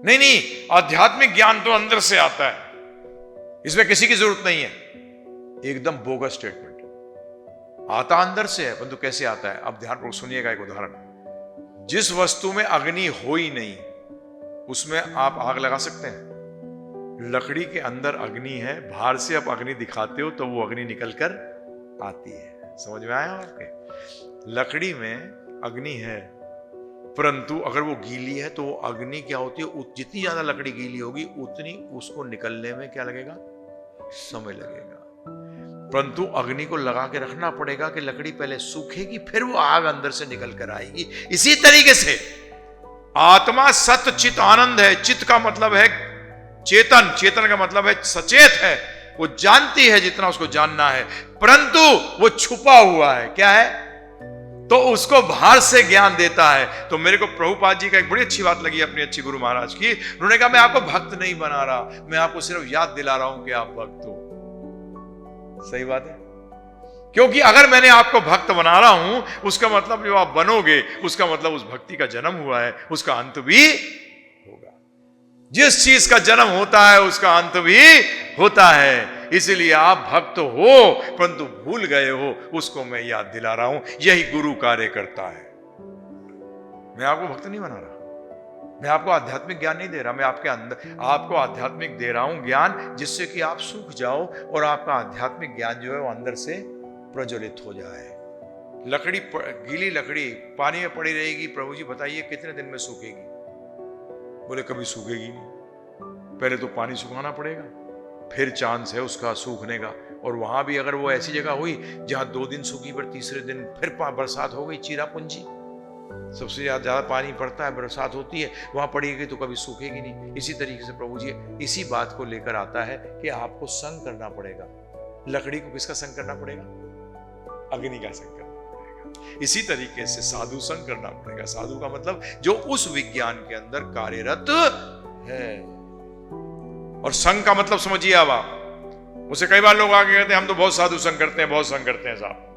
नहीं नहीं, आध्यात्मिक ज्ञान तो अंदर से आता है, इसमें किसी की जरूरत नहीं है। एकदम बोगस स्टेटमेंट। आता अंदर से है, परंतु कैसे आता है? अब ध्यानपूर्वक सुनिएगा एक उदाहरण। जिस वस्तु में अग्नि हो ही नहीं, उसमें आप आग लगा सकते हैं? लकड़ी के अंदर अग्नि है, बाहर से आप अग्नि दिखाते हो तो वो अग्नि निकलकर आती है। समझ में आया आपके? लकड़ी में अग्नि है, परंतु अगर वो गीली है तो वो अग्नि क्या होती है, जितनी ज्यादा लकड़ी गीली होगी उतनी उसको निकलने में क्या लगेगा? समय लगेगा। परंतु अग्नि को लगा के रखना पड़ेगा कि लकड़ी पहले सूखेगी, फिर वो आग अंदर से निकल कर आएगी। इसी तरीके से आत्मा सत्य चित आनंद है। चित का मतलब है चेतन, चेतन का मतलब है सचेत है, वो जानती है जितना उसको जानना है, परंतु वो छुपा हुआ है। क्या है? तो उसको बाहर से ज्ञान देता है। तो मेरे को प्रभुपाद जी का एक बड़ी अच्छी बात लगी अपनी अच्छी गुरु महाराज की। उन्होंने कहा मैं आपको भक्त नहीं बना रहा, मैं आपको सिर्फ याद दिला रहा हूं कि आप भक्त हो। सही बात है, क्योंकि अगर मैंने आपको भक्त बना रहा हूं, उसका मतलब जो आप बनोगे, उसका मतलब उस भक्ति का जन्म हुआ है, उसका अंत भी होगा। जिस चीज का जन्म होता है उसका अंत भी होता है। इसलिए आप भक्त हो परंतु भूल गए हो, उसको मैं याद दिला रहा हूं। यही गुरु कार्य करता है। मैं आपको भक्त नहीं बना रहा, मैं आपको आध्यात्मिक ज्ञान नहीं दे रहा, मैं आपके अंदर आपको आध्यात्मिक दे रहा हूं ज्ञान, जिससे कि आप सूख जाओ और आपका आध्यात्मिक ज्ञान जो है वो अंदर से प्रज्वलित हो जाए। लकड़ी, गीली लकड़ी पानी में पड़ी रहेगी, प्रभु जी बताइए कितने दिन में सूखेगी? बोले कभी सूखेगी नहीं, पहले तो पानी सुखाना पड़ेगा, फिर चांस है उसका सूखने का। और वहां भी अगर वो ऐसी जगह हुई जहां 2 दिन सूखी पर तीसरे दिन फिर बरसात हो गई, चीरापूंजी सबसे ज्यादा पानी पड़ता है, बरसात होती है, वहां पड़ेगी तो कभी सूखेगी नहीं। इसी तरीके से प्रभु जी इसी बात को लेकर आता है कि आपको संग करना पड़ेगा। लकड़ी को किसका संग करना पड़ेगा? अग्नि का संग करना पड़ेगा। इसी तरीके से साधु संग करना पड़ेगा। साधु का मतलब जो उस विज्ञान के अंदर कार्यरत है। और संग का मतलब समझिए अब आप। उसे कई बार लोग आगे कहते हैं हम तो बहुत साधु संग करते हैं, बहुत संग करते हैं साहब।